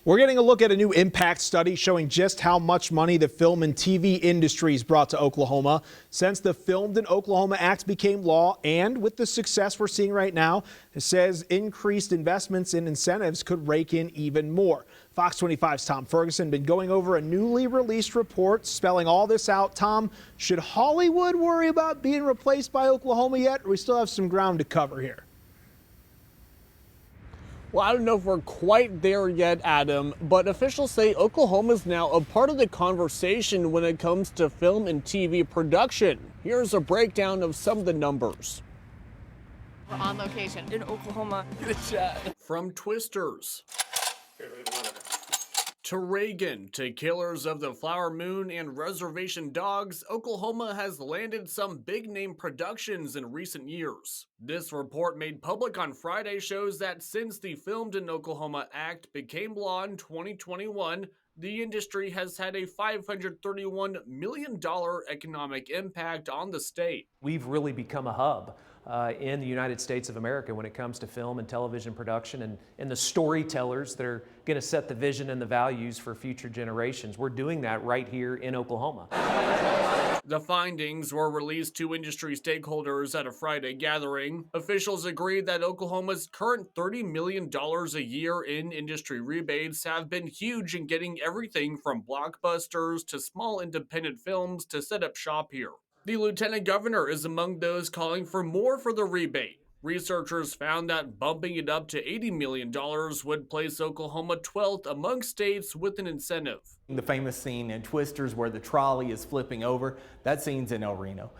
We're getting a look at a new impact study showing just how much money the film and TV industries brought to Oklahoma since the Filmed in Oklahoma Act became law, and with the success we're seeing right now, it says increased investments and incentives could rake in even more. Fox 25's Tom Ferguson been going over a newly released report spelling all this out. Tom, should Hollywood worry about being replaced by Oklahoma yet, or we still have some ground to cover here? Well, I don't know if we're quite there yet, Adam, but officials say Oklahoma is now a part of the conversation when it comes to film and TV production. Here's a breakdown of some of the numbers. We're on location in Oklahoma. Good chat. From Twisters to Reagan to Killers of the Flower Moon and Reservation Dogs, Oklahoma has landed some big-name productions in recent years. This report made public on Friday shows that since the Filmed in Oklahoma Act became law in 2021, the industry has had a $531 million economic impact on the state. We've really become a hub in the United States of America when it comes to film and television production and the storytellers that are going to set the vision and the values for future generations. We're doing that right here in Oklahoma. The findings were released to industry stakeholders at a Friday gathering. Officials agreed that Oklahoma's current $30 million a year in industry rebates have been huge in getting everything from blockbusters to small independent films to set up shop here. The lieutenant governor is among those calling for more for the rebate. Researchers found that bumping it up to $80 million would place Oklahoma 12th among states with an incentive. The famous scene in Twisters where the trolley is flipping over, that scene's in El Reno.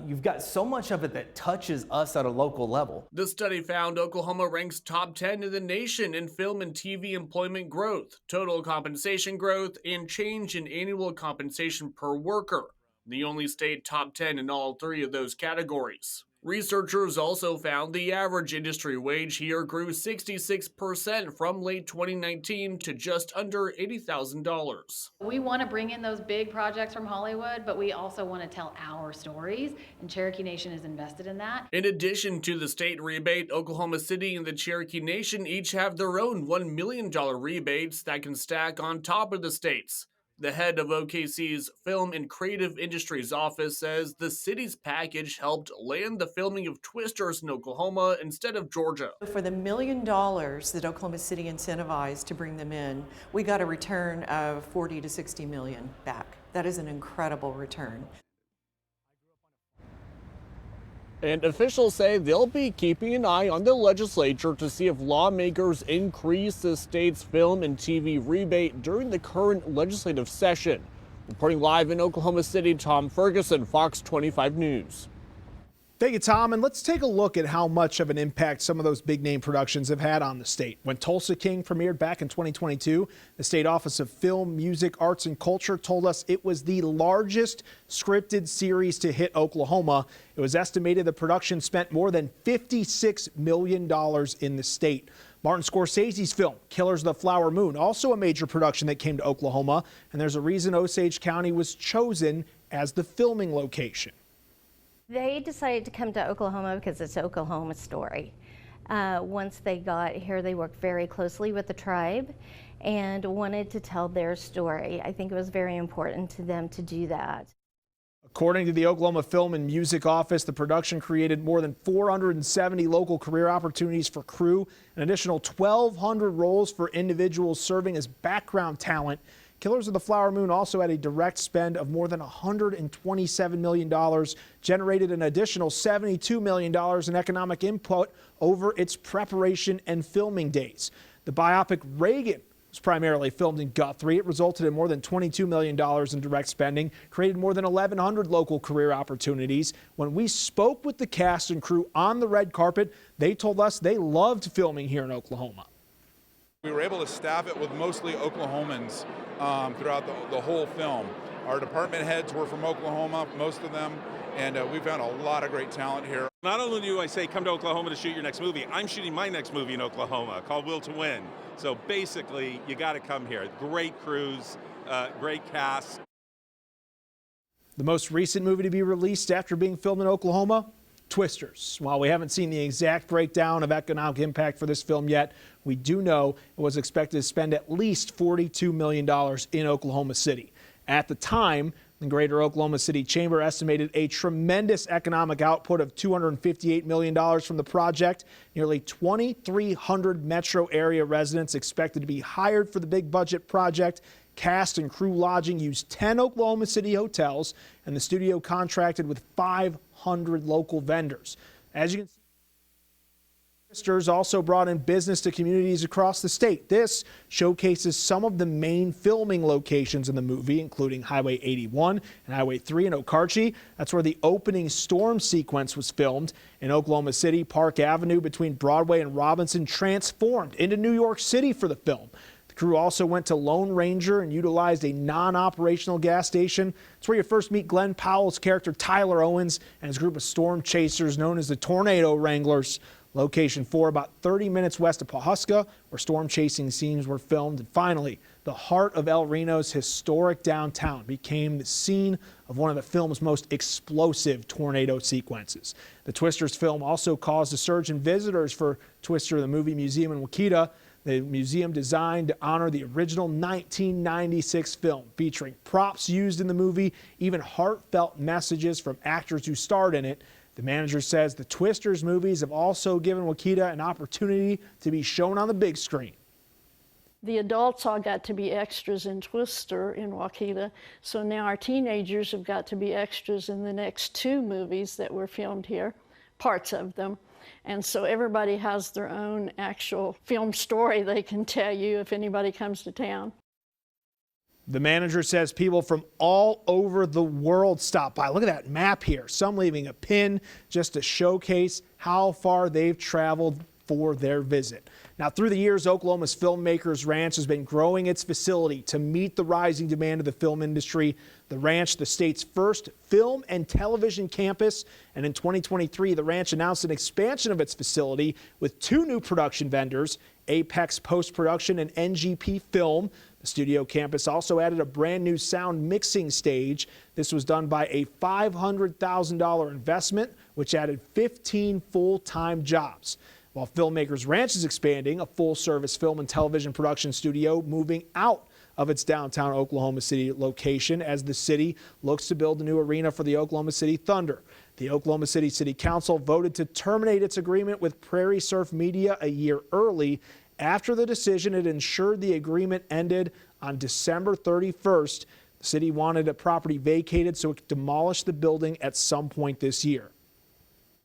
You've got so much of it that touches us at a local level. The study found Oklahoma ranks top 10 in the nation in film and TV employment growth, total compensation growth, and change in annual compensation per worker. The only state top 10 in all three of those categories. Researchers also found the average industry wage here grew 66% from late 2019 to just under $80,000. We want to bring in those big projects from Hollywood, but we also want to tell our stories, and Cherokee Nation is invested in that. In addition to the state rebate, Oklahoma City and the Cherokee Nation each have their own $1 million rebates that can stack on top of the state's. The head of OKC's Film and Creative Industries office says the city's package helped land the filming of Twisters in Oklahoma instead of Georgia. For the $1 million that Oklahoma City incentivized to bring them in, we got a return of 40 to 60 million back. That is an incredible return. And officials say they'll be keeping an eye on the legislature to see if lawmakers increase the state's film and TV rebate during the current legislative session. Reporting live in Oklahoma City, Tom Ferguson, Fox 25 News. Thank you, Tom. And let's take a look at how much of an impact some of those big name productions have had on the state. When Tulsa King premiered back in 2022, the State Office of Film, Music, Arts, and Culture told us it was the largest scripted series to hit Oklahoma. It was estimated the production spent more than $56 million in the state. Martin Scorsese's film, Killers of the Flower Moon, also a major production that came to Oklahoma. And there's a reason Osage County was chosen as the filming location. They decided to come to Oklahoma because it's an Oklahoma story. Once they got here, they worked very closely with the tribe and wanted to tell their story. I think it was very important to them to do that. According to the Oklahoma Film and Music Office, the production created more than 470 local career opportunities for crew, an additional 1,200 roles for individuals serving as background talent. Killers of the Flower Moon also had a direct spend of more than $127 million, generated an additional $72 million in economic input over its preparation and filming days. The biopic Reagan was primarily filmed in Guthrie. It resulted in more than $22 million in direct spending, created more than 1,100 local career opportunities. When we spoke with the cast and crew on the red carpet, they told us they loved filming here in Oklahoma. We were able to staff it with mostly Oklahomans throughout the whole film. Our department heads were from Oklahoma, most of them, and we found a lot of great talent here. Not only do I say come to Oklahoma to shoot your next movie, I'm shooting my next movie in Oklahoma called Will to Win. So basically, you got to come here. Great crews, great cast. The most recent movie to be released after being filmed in Oklahoma, Twisters. While we haven't seen the exact breakdown of economic impact for this film yet, we do know it was expected to spend at least $42 million in Oklahoma City. At the time, the Greater Oklahoma City Chamber estimated a tremendous economic output of $258 million from the project. Nearly 2,300 metro area residents expected to be hired for the big budget project. Cast and crew lodging used 10 Oklahoma City hotels, and the studio contracted with 500 local vendors. As you can see, Twisters also brought in business to communities across the state. This showcases some of the main filming locations in the movie, including Highway 81 and Highway 3 in KOKH. That's where the opening storm sequence was filmed. In Oklahoma City, Park Avenue between Broadway and Robinson transformed into New York City for the film. The crew also went to Lone Ranger and utilized a non-operational gas station. It's where you first meet Glenn Powell's character Tyler Owens and his group of storm chasers known as the Tornado Wranglers. Location 4, about 30 minutes west of Pawhuska, where storm chasing scenes were filmed. And finally, the heart of El Reno's historic downtown became the scene of one of the film's most explosive tornado sequences. The Twisters film also caused a surge in visitors for Twister, the movie museum in Waukeeta. The museum designed to honor the original 1996 film, featuring props used in the movie, even heartfelt messages from actors who starred in it. The manager says the Twisters movies have also given Waukeeta an opportunity to be shown on the big screen. The adults all got to be extras in Twister in Waukeeta, so now our teenagers have got to be extras in the next 2 movies that were filmed here, parts of them. And so everybody has their own actual film story they can tell you if anybody comes to town. The manager says people from all over the world stop by. Look at that map here. Some leaving a pin just to showcase how far they've traveled for their visit. Now, through the years, Oklahoma's Filmmakers Ranch has been growing its facility to meet the rising demand of the film industry. The ranch, the state's first film and television campus, and in 2023, the ranch announced an expansion of its facility with 2 new production vendors, Apex Post-Production and NGP Film. The studio campus also added a brand new sound mixing stage. This was done by a $500,000 investment, which added 15 full-time jobs. While Filmmakers Ranch is expanding, a full-service film and television production studio moving out of its downtown Oklahoma City location as the city looks to build a new arena for the Oklahoma City Thunder. The Oklahoma City City Council voted to terminate its agreement with Prairie Surf Media a year early. After the decision, it ensured the agreement ended on December 31st. The city wanted a property vacated so it could demolish the building at some point this year.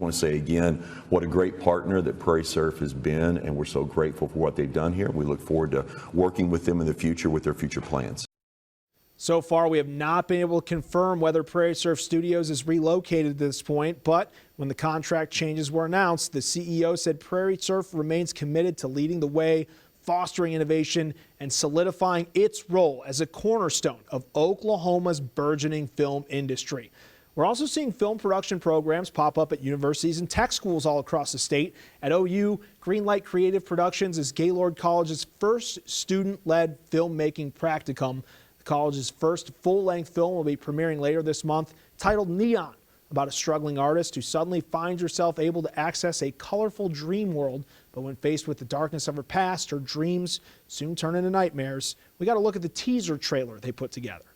I want to say again, what a great partner that Prairie Surf has been, and we're so grateful for what they've done here. We look forward to working with them in the future with their future plans. So far, we have not been able to confirm whether Prairie Surf Studios is relocated at this point, but when the contract changes were announced, the CEO said Prairie Surf remains committed to leading the way, fostering innovation, and solidifying its role as a cornerstone of Oklahoma's burgeoning film industry. We're also seeing film production programs pop up at universities and tech schools all across the state. At OU, Greenlight Creative Productions is Gaylord College's first student-led filmmaking practicum. The college's first full-length film will be premiering later this month, titled Neon, about a struggling artist who suddenly finds herself able to access a colorful dream world, but when faced with the darkness of her past, her dreams soon turn into nightmares. We got to look at the teaser trailer they put together.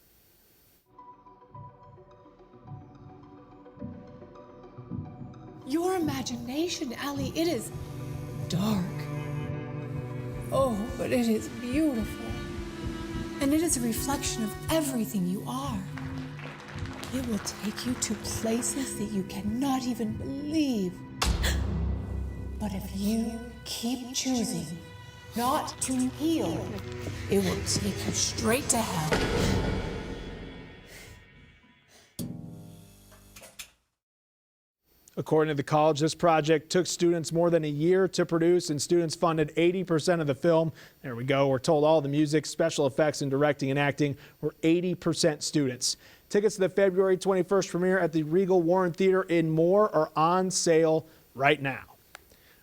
Your imagination, Allie, it is dark. Oh, but it is beautiful. And it is a reflection of everything you are. It will take you to places that you cannot even believe. But if you keep choosing not to heal, it will take you straight to hell. According to the college, this project took students more than a year to produce, and students funded 80% of the film. There we go. We're told all the music, special effects, and directing and acting were 80% students. Tickets to the February 21st premiere at the Regal Warren Theater in Moore are on sale right now.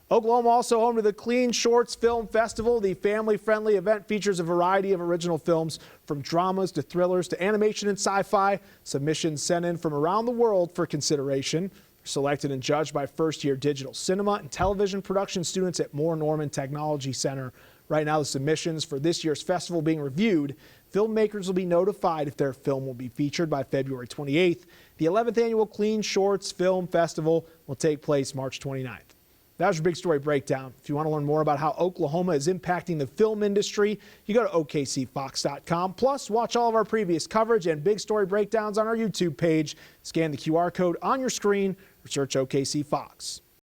Oklahoma also home to the Clean Shorts Film Festival. The family-friendly event features a variety of original films, from dramas to thrillers to animation and sci-fi. Submissions sent in from around the world for consideration. Selected and judged by first-year digital cinema and television production students at Moore Norman Technology Center. Right now, the submissions for this year's festival being reviewed. Filmmakers will be notified if their film will be featured by February 28th. The 11th annual Clean Shorts Film Festival will take place March 29th. That was your Big Story Breakdown. If you want to learn more about how Oklahoma is impacting the film industry, you go to OKCFox.com. Plus, watch all of our previous coverage and Big Story Breakdowns on our YouTube page. Scan the QR code on your screen or search OKC Fox.